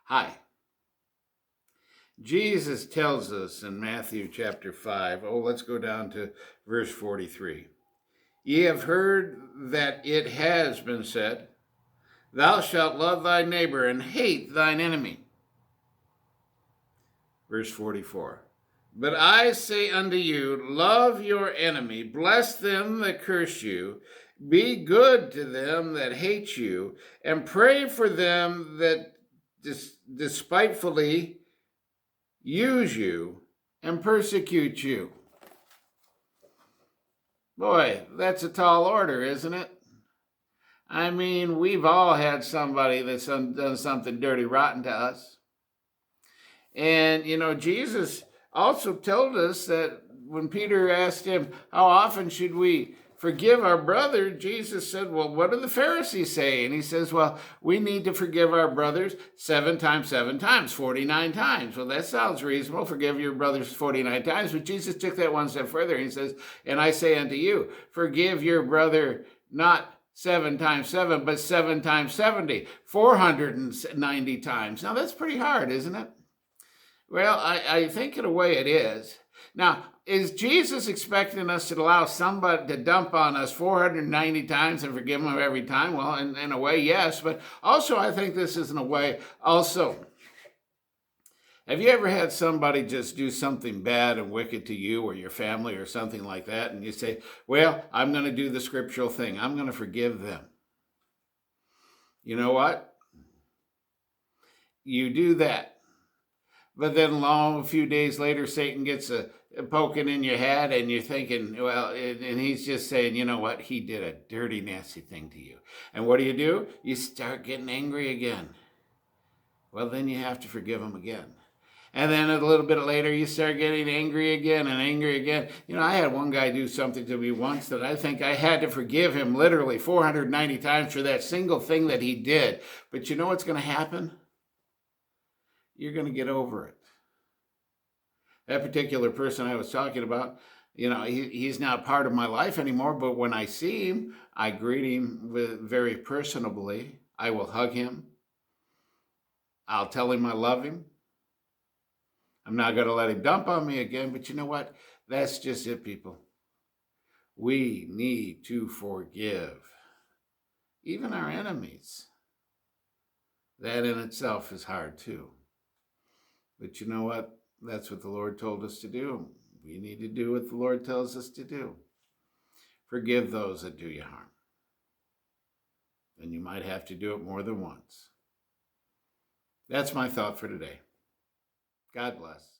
Hi. Jesus tells us in Matthew chapter 5, let's go down to verse 43. Ye have heard that it has been said, Thou shalt love thy neighbor and hate thine enemy. Verse 44. But I say unto you, love your enemy, bless them that curse you, be good to them that hate you, and pray for them that despitefully use you and persecute you. Boy, that's a tall order, isn't it? I mean, we've all had somebody that's done something dirty, rotten to us. And, Jesus also told us that when Peter asked him, how often should we forgive our brother? Jesus said, well, what do the Pharisees say? And he says, well, we need to forgive our brothers 7 times, 49 times. Well, that sounds reasonable. Forgive your brothers 49 times. But Jesus took that one step further. He says, and I say unto you, forgive your brother not 7 times 7, but 7 times 70, 490 times. Now, that's pretty hard, isn't it? Well, I think in a way it is. Now, is Jesus expecting us to allow somebody to dump on us 490 times and forgive them every time? Well, in a way, yes. But also, I think this is in a way also. Have you ever had somebody just do something bad and wicked to you or your family or something like that, and you say, well, I'm going to do the scriptural thing. I'm going to forgive them. You know what? You do that. But then a few days later, Satan gets a poking in your head and you're thinking, well, and he's just saying, you know what? He did a dirty, nasty thing to you. And what do? You start getting angry again. Well, then you have to forgive him again. And then a little bit later, you start getting angry again and angry again. I had one guy do something to me once that I think I had to forgive him literally 490 times for that single thing that he did. But you know what's going to happen? You're going to get over it. That particular person I was talking about, he's not part of my life anymore, but when I see him, I greet him very personably. I will hug him. I'll tell him I love him. I'm not going to let him dump on me again, but you know what? That's just it, people. We need to forgive even our enemies. That in itself is hard too. But you know what? That's what the Lord told us to do. We need to do what the Lord tells us to do. Forgive those that do you harm. And you might have to do it more than once. That's my thought for today. God bless.